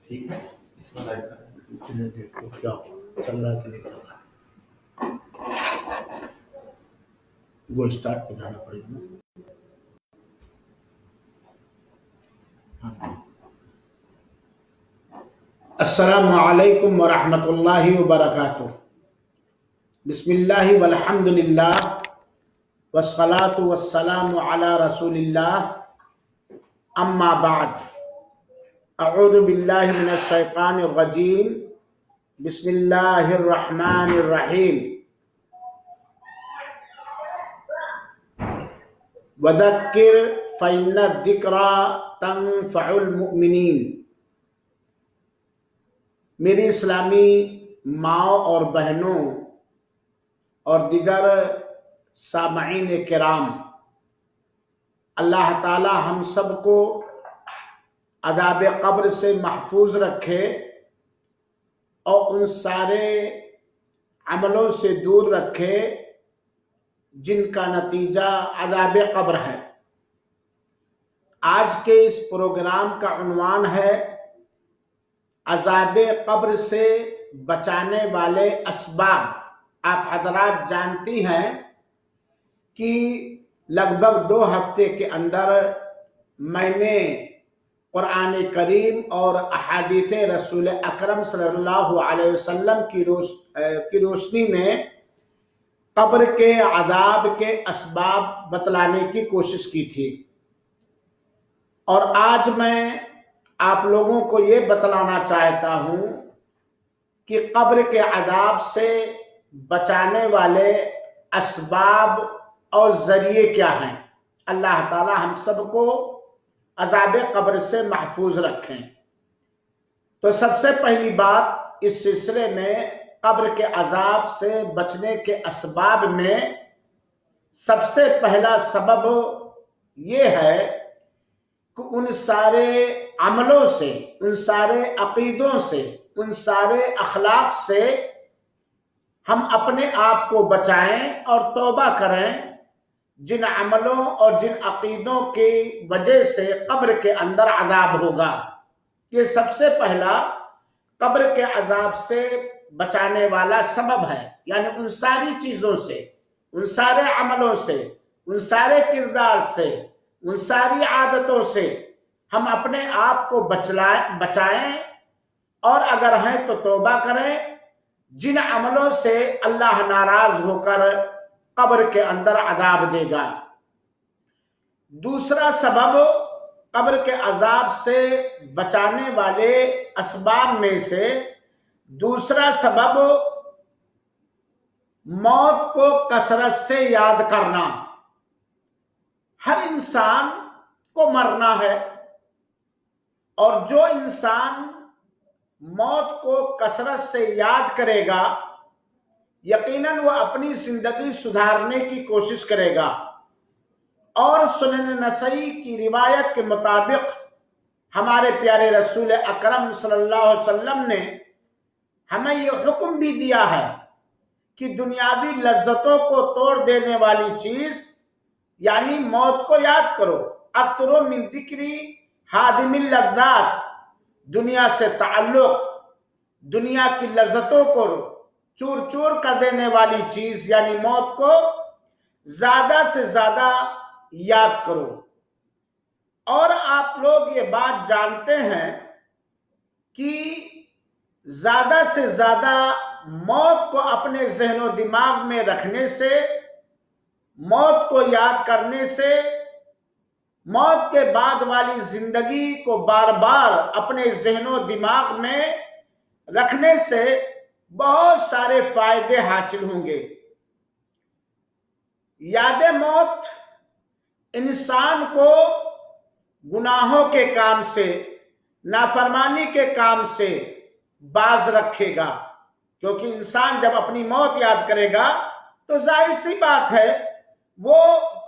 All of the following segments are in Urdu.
ٹھیک ہے، اس میں لائٹ دیکھو کیا چل رہا ہے کہ نہیں چل رہا ہے، وہ اسٹارٹ پہ جانا پڑے گا. السلام علیکم ورحمۃ اللہ وبرکاتہ. بسم اللہ والحمد للہ والصلاة والسلام علی رسول اللہ. اما بعد، اعوذ باللہ من الشیطان الرجیم. بسم اللہ الرحمن الرحیم. وذکر فإن الذکرى تنفع المؤمنین. میری اسلامی ماؤں اور بہنوں اور دیگر سامعین کرام، اللہ تعالی ہم سب کو عذاب قبر سے محفوظ رکھے اور ان سارے عملوں سے دور رکھے جن کا نتیجہ عذاب قبر ہے. آج کے اس پروگرام کا عنوان ہے عذاب قبر سے بچانے والے اسباب. آپ حضرات جانتی ہیں کہ لگ بھگ 2 ہفتے کے اندر میں نے قرآن کریم اور احادیث رسول اکرم صلی اللہ علیہ وسلم کی روشنی میں قبر کے عذاب کے اسباب بتلانے کی کوشش کی تھی، اور آج میں آپ لوگوں کو یہ بتلانا چاہتا ہوں کہ قبر کے عذاب سے بچانے والے اسباب اور ذریعے کیا ہیں. اللہ تعالی ہم سب کو عذاب قبر سے محفوظ رکھیں. تو سب سے پہلی بات اس سلسلے میں قبر کے عذاب سے بچنے کے اسباب میں سب سے پہلا سبب یہ ہے کہ ان سارے عملوں سے، ان سارے عقیدوں سے، ان سارے اخلاق سے ہم اپنے آپ کو بچائیں اور توبہ کریں جن عملوں اور جن عقیدوں کی وجہ سے قبر کے اندر عذاب ہوگا. یہ سب سے پہلا قبر کے عذاب سے بچانے والا سبب ہے. یعنی ان ساری چیزوں سے، ان سارے عملوں سے، ان سارے کردار سے، ان ساری عادتوں سے ہم اپنے آپ کو بچائیں اور اگر ہیں تو توبہ کریں جن عملوں سے اللہ ناراض ہو کر قبر کے اندر عذاب دے گا. دوسرا سبب قبر کے عذاب سے بچانے والے اسباب میں سے دوسرا سبب موت کو کثرت سے یاد کرنا. ہر انسان کو مرنا ہے، اور جو انسان موت کو کثرت سے یاد کرے گا یقیناً وہ اپنی زندگی سدھارنے کی کوشش کرے گا. اور سنن نسائی کی روایت کے مطابق ہمارے پیارے رسول اکرم صلی اللہ علیہ وسلم نے ہمیں یہ حکم بھی دیا ہے کہ دنیاوی لذتوں کو توڑ دینے والی چیز یعنی موت کو یاد کرو. اکثروا من ذکری ہادم اللذات. دنیا سے تعلق، دنیا کی لذتوں کو چور چور کر دینے والی چیز یعنی موت کو زیادہ سے زیادہ یاد کرو. اور آپ لوگ یہ بات جانتے ہیں کہ زیادہ سے زیادہ موت کو اپنے ذہن و دماغ میں رکھنے سے، موت کو یاد کرنے سے، موت کے بعد والی زندگی کو بار بار اپنے ذہن و دماغ میں رکھنے سے بہت سارے فائدے حاصل ہوں گے. یاد موت انسان کو گناہوں کے کام سے، نافرمانی کے کام سے باز رکھے گا، کیونکہ انسان جب اپنی موت یاد کرے گا تو ظاہر سی بات ہے وہ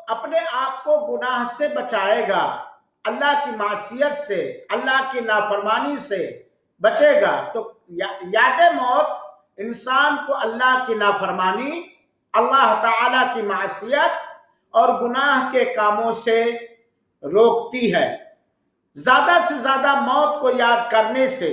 اپنے آپ کو گناہ سے بچائے گا، اللہ کی معصیت سے، اللہ کی نافرمانی سے بچے گا. تو یاد موت انسان کو اللہ کی نافرمانی، اللہ تعالی کی معصیت اور گناہ کے کاموں سے روکتی ہے. زیادہ سے زیادہ موت کو یاد کرنے سے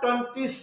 27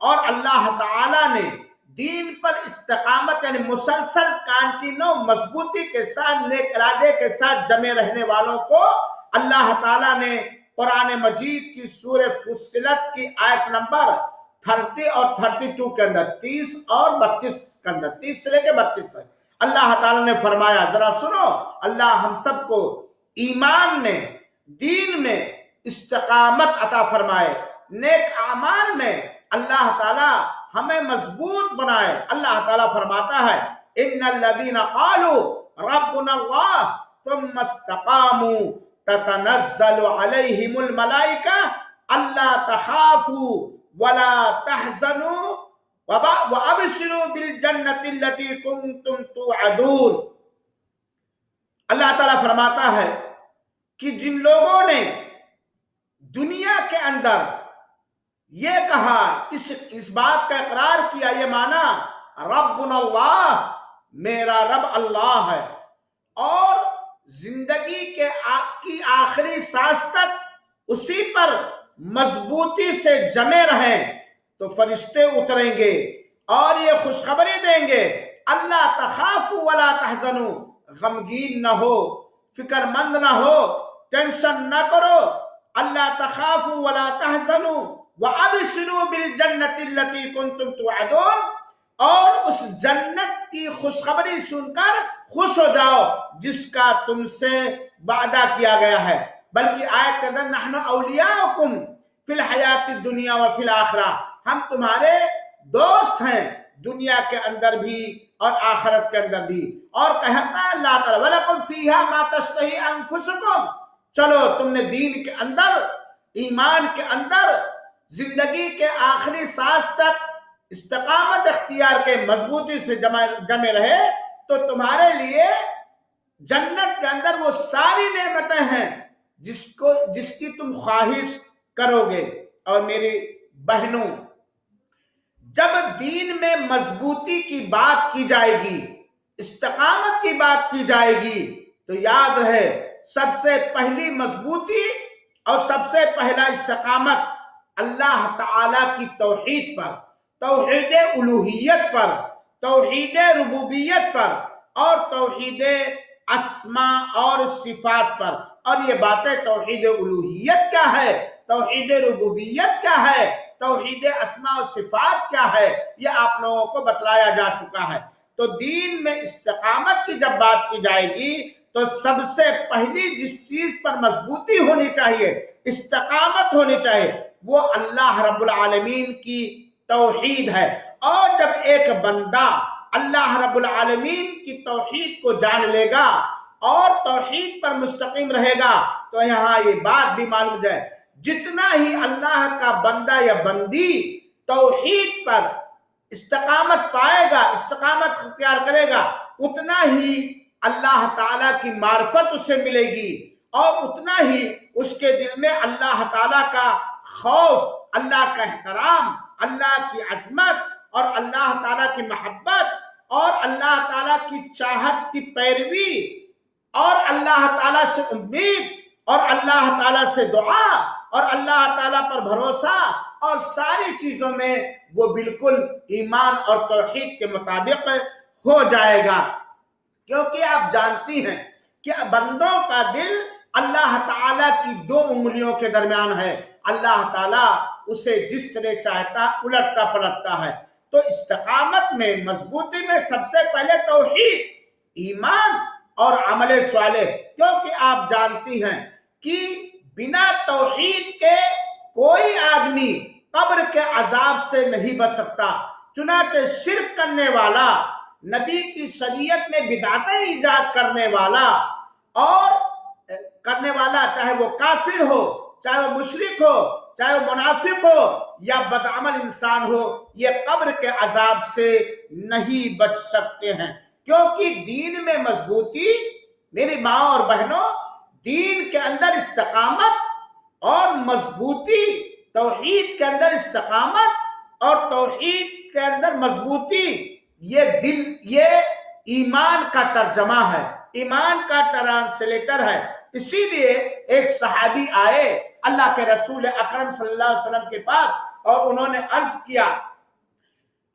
اور اللہ تعالیٰ نے دین پر استقامت یعنی مسلسل کانٹینو مضبوطی کے ساتھ نیک ارادے کے ساتھ جمے رہنے والوں کو اللہ تعالیٰ نے قرآن مجید کی سورہ فصلت کی آیت نمبر 30 اور 32 کے اندر 30 اور 32 کے اندر 30 سے لے کے 32 تک اللہ تعالیٰ نے فرمایا، ذرا سنو، اللہ ہم سب کو ایمان میں، دین میں استقامت عطا فرمائے، نیک اعمال میں اللہ تعالیٰ ہمیں مضبوط بنائے۔ اللہ تعالیٰ فرماتا ہے ان الذین قالوا ربنا اللہ ثم استقاموا تتنزل علیہم الملائکہ الا تخافوا ولا تحزنوا وابشروا بالجنۃ التی کنتم توعدون۔ اللہ تعالیٰ فرماتا ہے کہ جن لوگوں نے دنیا کے اندر یہ کہا، اس بات کا اقرار کیا، یہ مانا ربنا اللہ، میرا رب اللہ ہے، اور زندگی کی آخری سانس تک اسی پر مضبوطی سے جمے رہیں، تو فرشتے اتریں گے اور یہ خوشخبری دیں گے، اللہ تخافوا ولا تحزنوا، غمگین نہ ہو، فکر مند نہ ہو، ٹینشن نہ کرو، اللہ تخافوا ولا تحزنوا وَأَبْشِرُوا بِالْجَنَّةِ الَّتِي كُنْتُمْ تُوعَدُونَ، اور اس جنت کی خوشخبری سن کر خوش ہو جاؤ جس کا تم سے وعدہ کیا گیا ہے۔ بلکہ آیت کے اندر نحن اولیاؤکم فی الحیات الدنیا وفی الآخرہ، ہم تمہارے دوست ہیں دنیا کے اندر بھی اور آخرت کے اندر بھی۔ اور کہتا ہے اللہ تعالیٰ وَلَكُمْ فِيهَا مَا تَشْتَهِي أَنفُسُكُمْ، چلو تم نے دین کے اندر، ایمان کے اندر، زندگی کے آخری سانس تک استقامت اختیار کے، مضبوطی سے جمے رہے، تو تمہارے لیے جنت کے اندر وہ ساری نعمتیں ہیں جس کی تم خواہش کرو گے۔ اور میری بہنوں، جب دین میں مضبوطی کی بات کی جائے گی، استقامت کی بات کی جائے گی، تو یاد رہے سب سے پہلی مضبوطی اور سب سے پہلا استقامت اللہ تعالی کی توحید پر، توحید الوہیت پر، توحید ربوبیت پر، اور توحید اسماء اور صفات پر۔ اور یہ باتیں توحید الوہیت کیا ہے، توحید ربوبیت کیا ہے، توحید اسماء و صفات کیا ہے، یہ آپ لوگوں کو بتلایا جا چکا ہے۔ تو دین میں استقامت کی جب بات کی جائے گی تو سب سے پہلی جس چیز پر مضبوطی ہونی چاہیے، استقامت ہونی چاہیے، وہ اللہ رب العالمین کی توحید ہے۔ اور جب ایک بندہ اللہ رب العالمین کی توحید کو جان لے گا اور توحید پر مستقیم رہے گا، تو یہاں یہ بات بھی معلوم ہے، جتنا ہی اللہ کا بندہ یا بندی توحید پر استقامت پائے گا، استقامت اختیار کرے گا، اتنا ہی اللہ تعالیٰ کی معرفت اسے ملے گی، اور اتنا ہی اس کے دل میں اللہ تعالیٰ کا خوف، اللہ کا احترام، اللہ کی عظمت اور اللہ تعالیٰ کی محبت اور اللہ تعالیٰ کی چاہت کی پیروی اور اللہ تعالیٰ سے امید اور اللہ تعالیٰ سے دعا اور اللہ تعالیٰ پر بھروسہ اور ساری چیزوں میں وہ بالکل ایمان اور توحید کے مطابق ہو جائے گا۔ کیونکہ آپ جانتی ہیں کہ بندوں کا دل اللہ تعالیٰ کی 2 انگلیوں کے درمیان ہے، اللہ تعالیٰ اسے جس طرح چاہتا الٹتا پلٹتا ہے۔ تو استقامت میں، مضبوطی میں سب سے پہلے توحید، ایمان اور عمل صالح، کیونکہ آپ جانتی ہیں کہ بنا توحید کے کوئی آدمی قبر کے عذاب سے نہیں بچ سکتا۔ چنانچہ شرک کرنے والا، نبی کی شریعت میں بدعتیں ایجاد کرنے والا چاہے وہ کافر ہو، چاہے وہ مشرک ہو، چاہے وہ منافق ہو یا بدعمل انسان ہو، یہ قبر کے عذاب سے نہیں بچ سکتے ہیں۔ کیونکہ دین میں مضبوطی، میری ماں اور بہنوں، دین کے اندر استقامت اور مضبوطی، توحید کے اندر استقامت اور توحید کے اندر مضبوطی، یہ ایمان کا ترجمہ ہے، ایمان کا ٹرانسلیٹر ہے۔ اسی لیے ایک صحابی آئے اللہ کے رسول اکرم صلی اللہ علیہ وسلم کے پاس اور انہوں نے عرض کیا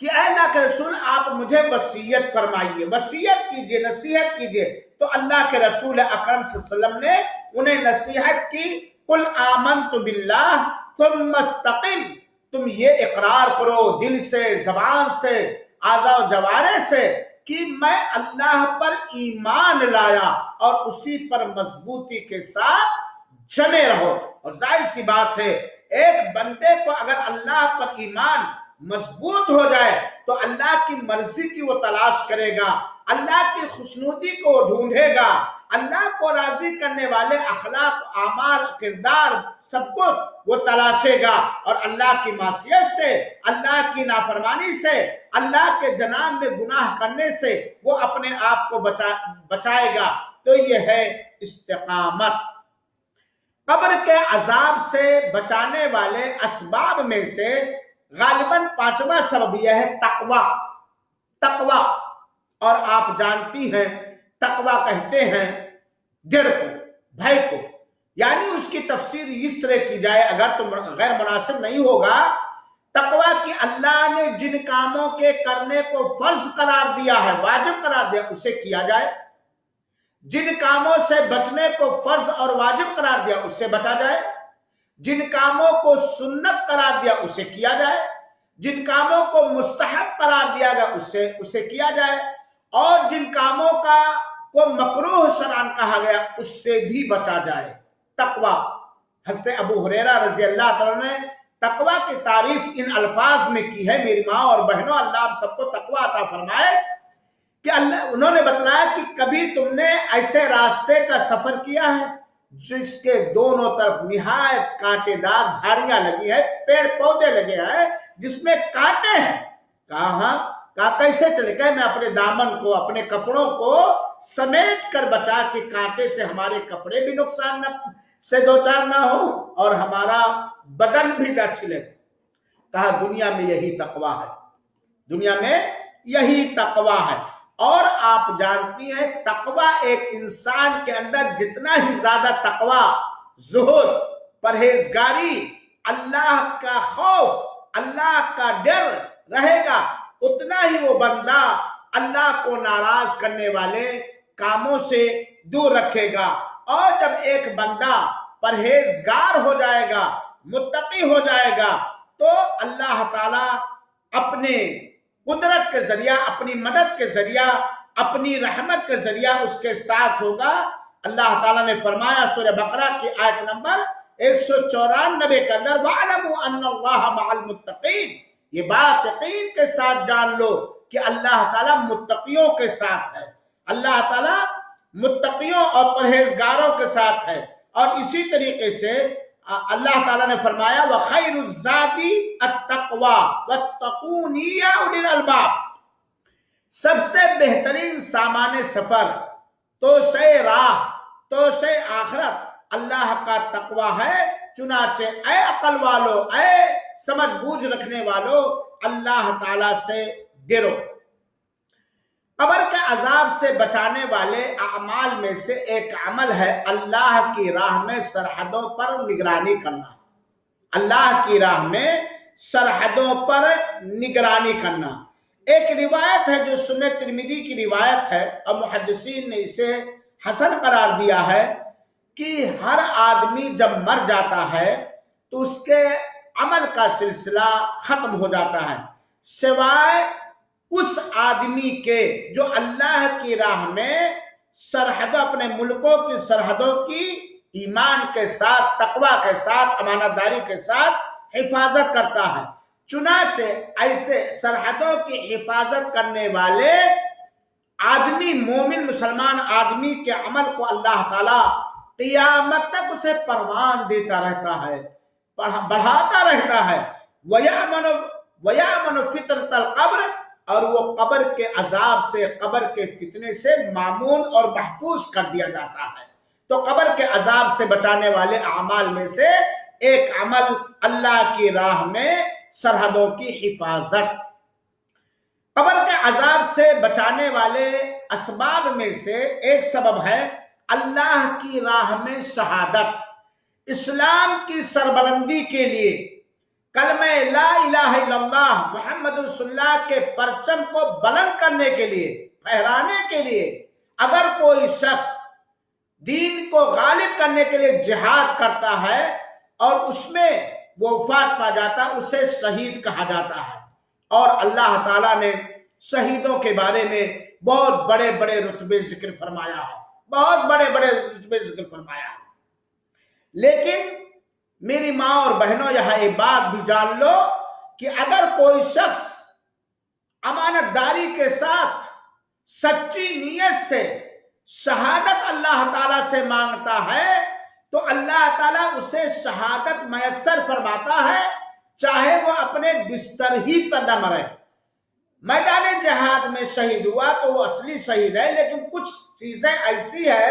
کہ اے اللہ کے رسول آپ مجھے وصیت فرمائیے، وصیت کیجئے، نصیحت کیجئے۔ تو اللہ کے رسول اکرم صلی اللہ علیہ وسلم نے انہیں نصیحت کی، قل آمنت باللہ ثم استقم، تم یہ اقرار کرو دل سے، زبان سے، اعضاء و جوارح سے کہ میں اللہ پر ایمان لایا، اور اسی پر مضبوطی کے ساتھ جمے رہو۔ اور ظاہر سی بات ہے ایک بندے کو اگر اللہ پر ایمان مضبوط ہو جائے تو اللہ کی مرضی کی وہ تلاش کرے گا، اللہ کی خوشنودی کو وہ ڈھونڈے گا، اللہ کو راضی کرنے والے اخلاق، اعمال، کردار سب کچھ وہ تلاشے گا، اور اللہ کی معصیت سے، اللہ کی نافرمانی سے، اللہ کے جناب میں گناہ کرنے سے وہ اپنے آپ کو بچائے گا۔ تو یہ ہے استقامت۔ قبر کے عذاب سے بچانے والے اسباب میں سے غالباً پانچواں سبب یہ ہے تقوی۔ تقوی، اور آپ جانتی ہیں تقوی کہتے ہیں ڈر کو، بھے کو، یعنی اس کی تفسیر اس طرح کی جائے اگر تو غیر مناسب نہیں ہوگا، تقوی کہ اللہ نے جن کاموں کے کرنے کو فرض قرار دیا ہے، واجب قرار دیا، اسے کیا جائے، جن کاموں سے بچنے کو فرض اور واجب قرار دیا اس سے بچا جائے، جن کاموں کو سنت قرار دیا اسے کیا جائے، جن کاموں کو مستحب قرار دیا گیا اسے کیا جائے، اور جن کاموں کو مکروہ شرعاً کہا گیا اس سے بھی بچا جائے۔ تقوی، حضرت ابو ہریرہ رضی اللہ عنہ نے تقوی کی تعریف ان الفاظ میں کی ہے۔ میری ماں اور بہنوں، اللہ ہم سب کو تقوی عطا فرمائے کہ انہوں نے بتلایا کہ کبھی تم نے ایسے راستے کا سفر کیا ہے جس کے دونوں طرف نہایت کانٹے دار جھاڑیاں لگی ہے، پیڑ پودے لگے ہیں جس میں کانٹے ہیں؟ کہا کیسے چلے؟ کہ میں اپنے دامن کو، اپنے کپڑوں کو سمیٹ کر بچا کہ کانٹے سے ہمارے کپڑے بھی نقصان سے دوچار نہ ہو اور ہمارا بدن بھی نہ چھلے۔ کہا دنیا میں یہی تقوی ہے، دنیا میں یہی تقوی ہے۔ اور آپ جانتی ہیں تقوی ایک انسان کے اندر جتنا ہی زیادہ تقوی، زہد، پرہیزگاری، اللہ کا خوف، اللہ کا ڈر رہے گا، اتنا ہی وہ بندہ اللہ کو ناراض کرنے والے کاموں سے دور رکھے گا۔ اور جب ایک بندہ پرہیزگار ہو جائے گا، متقی ہو جائے گا، تو اللہ تعالی اپنے قدرت کے ذریعہ، اپنی مدد کے ذریعہ، اپنی رحمت کے ذریعہ اس کے ساتھ ہوگا۔ اللہ تعالیٰ نے فرمایا سورہ بقرہ کی آیت نمبر 194 کے اندر وَاعْلَمُوا أَنَّ اللَّهَ مَعَ الْمُتَّقِينَ، یہ بات یقین کے ساتھ جان لو کہ اللہ تعالیٰ متقیوں کے ساتھ ہے، اللہ تعالیٰ متقیوں اور پرہیزگاروں کے ساتھ ہے۔ اور اسی طریقے سے اللہ تعالیٰ نے فرمایا وَخَيْرُ الزَّادِ التَّقْوَى وَاتَّقُونِ يَا أُولِي الْأَلْبَابِ، سب سے بہترین سامان سفر، توشہ راہ، توشہ آخرت اللہ کا تقوی ہے۔ چنانچہ اے عقل والو، اے سمجھ بوجھ رکھنے والو، اللہ تعالیٰ سے ڈرو۔ قبر کے عذاب سے بچانے والے اعمال میں سے ایک عمل ہے اللہ کی راہ میں سرحدوں پر نگرانی کرنا۔ اللہ کی راہ میں سرحدوں پر نگرانی کرنا۔ ایک روایت ہے جو سنن ترمذی کی روایت ہے اور محدثین نے اسے حسن قرار دیا ہے کہ ہر آدمی جب مر جاتا ہے تو اس کے عمل کا سلسلہ ختم ہو جاتا ہے، سوائے اس آدمی کے جو اللہ کی راہ میں سرحدوں، اپنے ملکوں کی سرحدوں کی ایمان کے ساتھ، تقوی کے ساتھ، امانت داری کے ساتھ حفاظت کرتا ہے۔ چنانچہ ایسے سرحدوں کی حفاظت کرنے والے آدمی، مومن مسلمان آدمی کے عمل کو اللہ تعالیٰ قیامت تک اسے پروان دیتا رہتا ہے، بڑھاتا رہتا ہے۔ وَيَأْمَنُ فِتْنَةَ الْقَبْرِ، اور وہ قبر کے عذاب سے، قبر کے فتنے سے مامون اور محفوظ کر دیا جاتا ہے۔ تو قبر کے عذاب سے بچانے والے اعمال میں سے ایک عمل اللہ کی راہ میں سرحدوں کی حفاظت۔ قبر کے عذاب سے بچانے والے اسباب میں سے ایک سبب ہے اللہ کی راہ میں شہادت۔ اسلام کی سربلندی کے لیے کلمہ لا الہ الا اللہ محمد محمد رسول اللہ کے پرچم کو بلند کرنے کے لیے، پھہرانے کے لیے اگر کوئی شخص دین کو غالب کرنے کے لیے جہاد کرتا ہے اور اس میں وہ وفات پا جاتا ہے، اسے شہید کہا جاتا ہے۔ اور اللہ تعالیٰ نے شہیدوں کے بارے میں بہت بڑے بڑے رتبے ذکر فرمایا ہے، بہت بڑے بڑے رتبے ذکر فرمایا ہے۔ لیکن میری ماں اور بہنوں، یہاں ایک بات بھی جان لو کہ اگر کوئی شخص امانت داری کے ساتھ سچی نیت سے شہادت اللہ تعالیٰ سے مانگتا ہے تو اللہ تعالیٰ اسے شہادت میسر فرماتا ہے، چاہے وہ اپنے بستر ہی پر نہ مرے۔ میدان جہاد میں شہید ہوا تو وہ اصلی شہید ہے، لیکن کچھ چیزیں ایسی ہے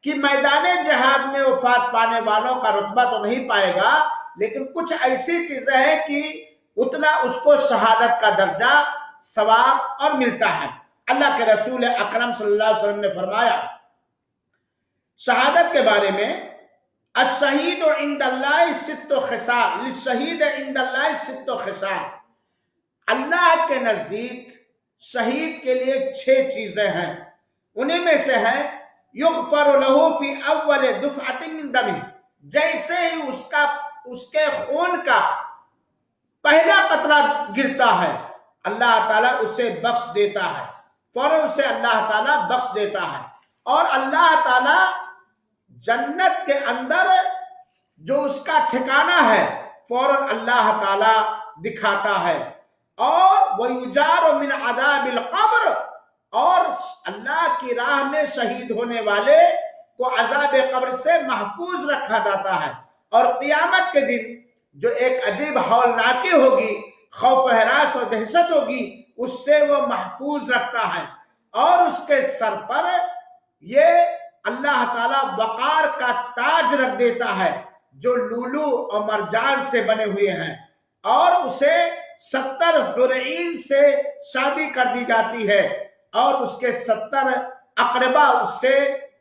کہ میدان جہاد میں وفات پانے والوں کا رتبہ تو نہیں پائے گا، لیکن کچھ ایسی چیزیں ہیں کہ اتنا اس کو شہادت کا درجہ، ثواب اور ملتا ہے۔ اللہ کے رسول اکرم صلی اللہ علیہ وسلم نے فرمایا شہادت کے بارے میں، الشہید عند اللہ ست خصال، للشہید عند اللہ ست خصال، اللہ کے نزدیک شہید کے لیے 6 چیزیں ہیں، انہیں میں سے ہے یغفر له فی اول دفعۃ من دمہ، جیسے ہی اس کے خون کا پہلا قطرہ گرتا ہے اللہ تعالیٰ اسے بخش دیتا ہے، فوراً اسے اللہ تعالیٰ بخش دیتا ہے۔ اور اللہ تعالیٰ جنت کے اندر جو اس کا ٹھکانہ ہے فوراً اللہ تعالیٰ دکھاتا ہے۔ اور وَيُجَارُ مِنْ عَذَابِ الْقَبْرِ، اور اللہ کی راہ میں شہید ہونے والے کو عذاب قبر سے محفوظ رکھا جاتا ہے۔ اور قیامت کے دن جو ایک عجیب ہولناکی ہوگی، خوف و ہراس اور دہشت ہوگی، اس سے وہ محفوظ رکھتا ہے۔ اور اس کے سر پر یہ اللہ تعالیٰ وقار کا تاج رکھ دیتا ہے جو لولو اور مرجان سے بنے ہوئے ہیں، اور اسے 70 حورعین سے شادی کر دی جاتی ہے، اور اس کے 70 اقربا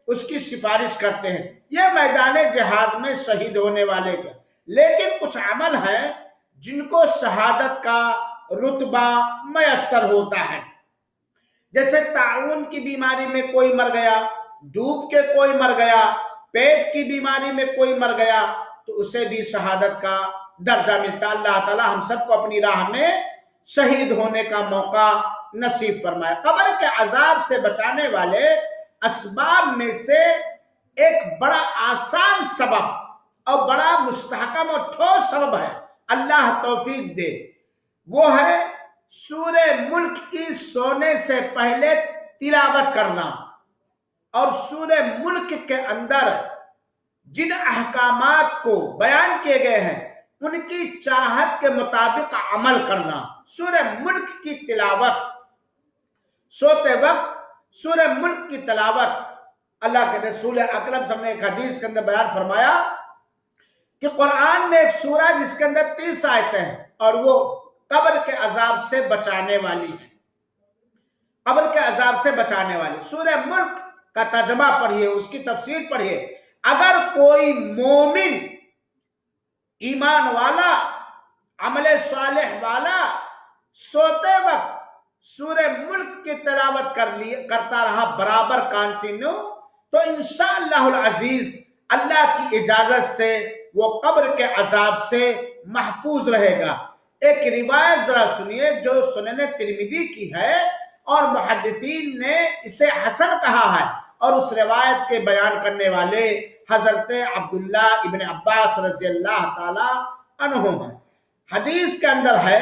اس کی سفارش کرتے ہیں۔ یہ میدان جہاد میں شہید ہونے والے کا۔ لیکن کچھ عمل ہیں جن کو شہادت کا رتبہ میسر ہوتا ہے، جیسے طاعون کی بیماری میں کوئی مر گیا، ڈوب کے کوئی مر گیا، پیٹ کی بیماری میں کوئی مر گیا، تو اسے بھی شہادت کا درجہ ملتا۔ اللہ تعالیٰ ہم سب کو اپنی راہ میں شہید ہونے کا موقع نصیب فرمائے۔ قبر کے عذاب سے بچانے والے اسباب میں سے ایک بڑا آسان سبب اور بڑا مستحکم اور ٹھوس سبب ہے، اللہ توفیق دے، وہ ہے سورہ ملک کی سونے سے پہلے تلاوت کرنا، اور سورہ ملک کے اندر جن احکامات کو بیان کیے گئے ہیں ان کی چاہت کے مطابق عمل کرنا۔ سورہ ملک کی تلاوت، سوتے وقت سورہ ملک کی تلاوت، اللہ کے رسول اکرم صلی اللہ علیہ وسلم نے ایک حدیث کے اندر بیان فرمایا کہ قرآن میں ایک سورہ جس کے اندر 30 آیتیں ہیں، اور وہ قبر کے عذاب سے بچانے والی ہے، قبر کے عذاب سے بچانے والی۔ سورہ ملک کا ترجمہ پڑھیے، اس کی تفسیر پڑھیے۔ اگر کوئی مومن، ایمان والا، عمل صالح والا سوتے وقت سورہ ملک کی تلاوت کرتا رہا برابر کنٹینیو، تو انشاءاللہ العزیز اللہ کی اجازت سے وہ قبر کے عذاب سے محفوظ رہے گا۔ ایک روایت ذرا سنیے جو سنن ترمذی کی ہے، اور محدثین نے اسے حسن کہا ہے، اور اس روایت کے بیان کرنے والے حضرت عبداللہ ابن عباس رضی اللہ تعالی عنہ ہیں۔ حدیث کے اندر ہے،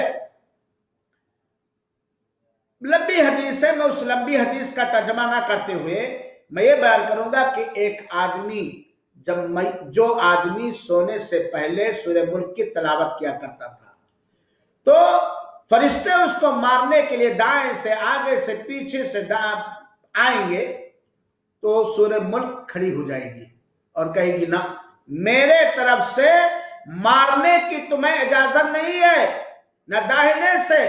لمبی حدیث ہے، میں اس لمبی حدیث کا ترجمہ نہ کرتے ہوئے میں یہ بیان کروں گا کہ ایک آدمی جو آدمی سونے سے پہلے سورہ ملک کی تلاوت کیا کرتا تھا، تو فرشتے اس کو مارنے کے لیے دائیں سے، آگے سے، پیچھے سے آئیں گے، تو سورہ ملک کھڑی ہو جائے گی اور کہے گی نہ، میرے طرف سے مارنے کی تمہیں اجازت نہیں ہے، نہ داہنے سے،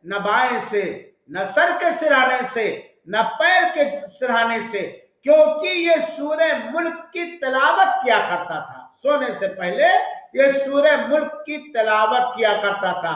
نہ بائیں سے، نہ سر کے سرہانے سے، نہ پیر کے سرہانے سے، کیونکہ یہ سورہ ملک کی تلاوت کیا کرتا تھا، سونے سے پہلے یہ سورہ ملک کی تلاوت کیا کرتا تھا۔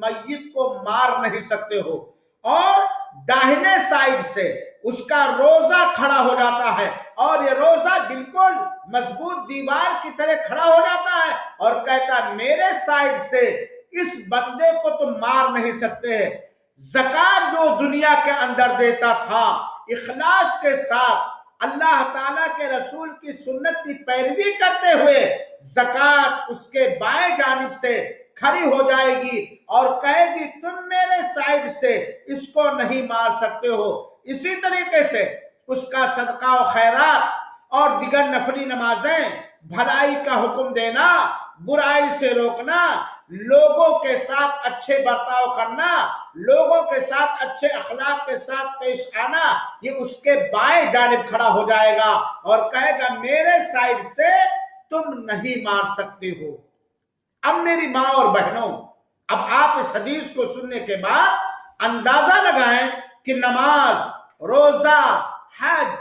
میت کو مار نہیں سکتے ہو، اور داہنے سائڈ سے اس کا روزہ کھڑا ہو جاتا ہے، اور یہ روزہ بالکل مضبوط دیوار کی طرح کھڑا ہو جاتا ہے اور کہتا ہے میرے سائڈ سے اس بندے کو تم مار نہیں سکتے۔ زکات جو دنیا کے اندر دیتا تھا اخلاص کے ساتھ، اللہ تعالیٰ کے رسول کی سنت کی پیروی کرتے ہوئے، زکات اس کے بائیں جانب سے کھڑی ہو جائے گی اور کہے گی تم میرے سائڈ سے اس کو نہیں مار سکتے ہو۔ اسی طریقے سے اس کا صدقہ و خیرات اور دیگر نفلی نمازیں، بھلائی کا حکم دینا، برائی سے روکنا، لوگوں کے ساتھ اچھے برتاؤ کرنا، لوگوں کے ساتھ اچھے اخلاق کے ساتھ پیش آنا، یہ اس کے بائیں جانب کھڑا ہو جائے گا اور کہے گا میرے سائڈ سے تم نہیں مار سکتے ہو۔ اب میری ماں اور بہنوں، اب آپ اس حدیث کو سننے کے بعد اندازہ لگائیں کہ نماز، روزہ، حج،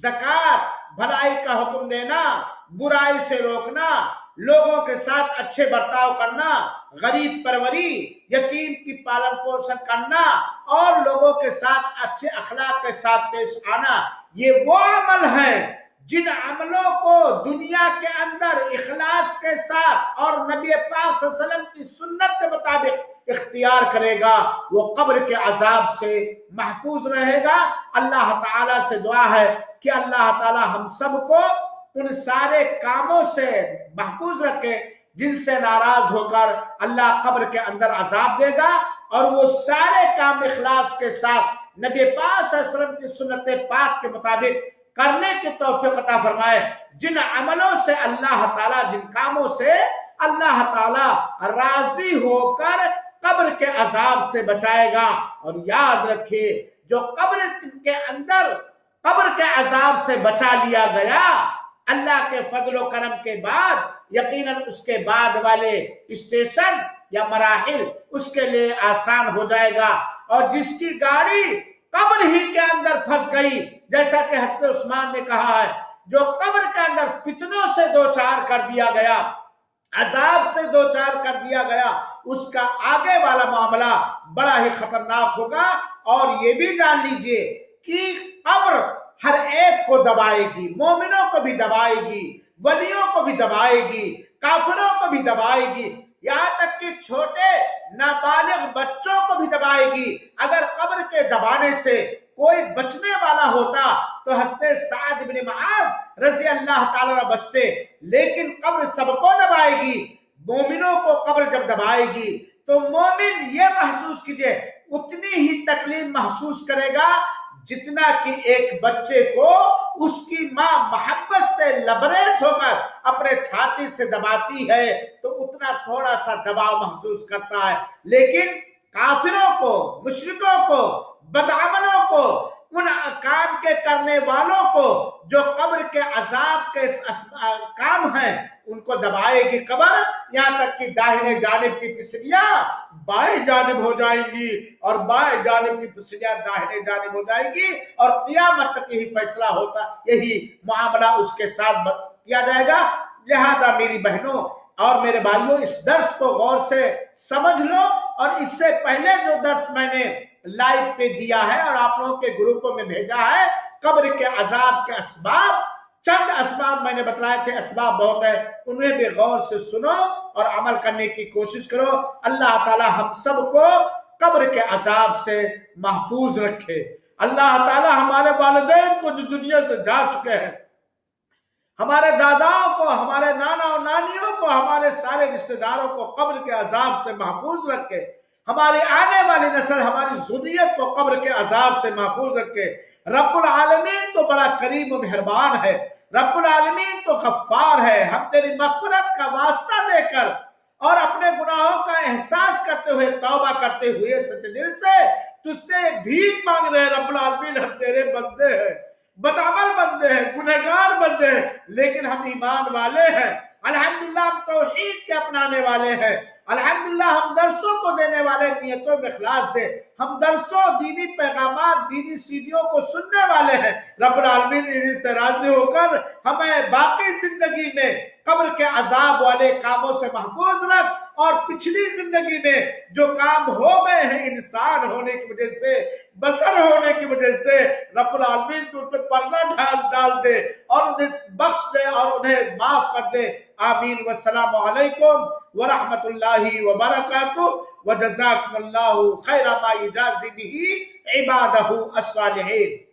زکات، بھلائی کا حکم دینا، برائی سے روکنا، لوگوں کے ساتھ اچھے برتاؤ کرنا، غریب پروری، یتیم کی پالن پوشن کرنا اور لوگوں کے ساتھ اچھے اخلاق کے ساتھ پیش آنا، یہ وہ عمل ہیں جن عملوں کو دنیا کے اندر اخلاص کے ساتھ اور نبی پاک صلی اللہ علیہ وسلم کی سنت کے مطابق اختیار کرے گا وہ قبر کے عذاب سے محفوظ رہے گا۔ اللہ تعالیٰ سے دعا ہے کہ اللہ تعالیٰ ہم سب کو ان سارے کاموں سے محفوظ رکھے جن سے ناراض ہو کر اللہ قبر کے اندر عذاب دے گا، اور وہ سارے کام اخلاص کے ساتھ نبی پاک صلی اللہ علیہ وسلم کی سنت پاک کے مطابق کرنے کی توفیق عطا فرمائے۔ جن عملوں سے اللہ تعالیٰ، جن کاموں سے اللہ تعالیٰ راضی ہو کر قبر کے عذاب سے بچائے گا۔ اور یاد رکھیے جو قبر کے اندر قبر کے عذاب سے بچا لیا گیا، اللہ کے فضل و کرم کے بعد یقیناً اس کے بعد والے اسٹیشن یا مراحل اس کے لیے آسان ہو جائے گا۔ اور جس کی گاڑی قبر ہی کے اندر پھنس گئی، جیسا کہ حضرت عثمان نے کہا ہے، جو قبر کے اندر فتنوں سے دوچار کر دیا گیا، عذاب سے دوچار کر دیا گیا، اس کا آگے والا معاملہ بڑا ہی خطرناک ہوگا۔ اور یہ بھی جان لیجئے کہ قبر ہر ایک کو دبائے گی، مومنوں کو بھی دبائے گی، ولیوں کو بھی دبائے گی، کافروں کو بھی دبائے گی، یہاں تک کہ چھوٹے نابالغ بچوں کو بھی دبائے گی۔ اگر قبر کے دبانے سے کوئی بچنے والا ہوتا تو حضرت سعد بن معاذ رضی اللہ تعالیٰ عنہ بچتے، لیکن قبر سب کو دبائے گی۔ مومنوں کو قبر جب دبائے گی تو مومن یہ محسوس کیجئے اتنی ہی تکلیف محسوس کرے گا جتنا کہ ایک بچے کو اس کی ماں محبت سے لبریز ہو کر اپنے چھاتی سے دباتی ہے تو اتنا تھوڑا سا دباؤ محسوس کرتا ہے۔ لیکن کافروں کو، مشرکوں کو، بدعملوں کو، ان کام کے کرنے والوں کو جو قبر کے عذاب کے کام ہیں ان کو دبائے گی قبر، یہاں تک کہ داہنے جانب کی پسلیاں بائیں جانب ہو جائیں گی اور بائیں جانب کی پسلیاں داہنے جانب ہو جائیں گی، اور قیامت تک یہی فیصلہ ہوتا، یہی معاملہ اس کے ساتھ کیا جائے گا۔ لہذا میری بہنوں اور میرے بھائیوں، اس درس کو غور سے سمجھ لو، اور اس سے پہلے جو درس میں نے لائیو پہ دیا ہے اور آپ لوگوں کے گروپوں میں بھیجا ہے، قبر کے عذاب کے اسباب، چند اسباب میں نے بتلائے تھے، اسباب بہت ہے، انہیں بھی غور سے سنو اور عمل کرنے کی کوشش کرو۔ اللہ تعالی ہم سب کو قبر کے عذاب سے محفوظ رکھے۔ اللہ تعالی ہمارے والدین کو جو دنیا سے جا چکے ہیں، ہمارے داداؤں کو، ہمارے نانا اور نانیوں کو، ہمارے سارے رشتہ داروں کو قبر کے عذاب سے محفوظ رکھے۔ ہماری آنے والی نسل، ہماری ذریت کو قبر کے عذاب سے محفوظ رکھے۔ رب العالمین تو بڑا کریم و مہربان ہے، رب العالمین تو غفار ہے۔ ہم تیری مغفرت کا واسطہ دے کر اور اپنے گناہوں کا احساس کرتے ہوئے، توبہ کرتے ہوئے سچے دل سے تجھ سے بھیک مانگ رہے ہیں۔ رب العالمین ہم تیرے بندے ہیں، بدعمل بندے ہیں، گنہگار بندے ہیں، لیکن ہم ایمان والے ہیں۔ الحمدللہ ہم توحید کے اپنانے والے ہیں۔ الحمدللہ ہم درسوں کو دینے والے نیتوں میں اخلاص دے، ہم درسوں، دینی پیغامات، دینی سیڑھیوں کو سننے والے ہیں۔ رب العالمین انہیں سے راضی ہو کر ہمیں باقی زندگی میں قبر کے عذاب والے کاموں سے محفوظ رکھ اور پچھلی زندگی میں جو کام ہو گئے ہیں انسان ہونے کی وجہ سے، بشر ہونے کی وجہ سے، رب العالمین تو ان پہ پردہ ڈال دے اور انہیں بخش دے اور انہیں معاف کر دے. آمین. والسلام علیکم ورحمۃ اللہ وبرکاتہ. وجزاکم اللہ خیر ما یجازی به عبادہ الصالحین.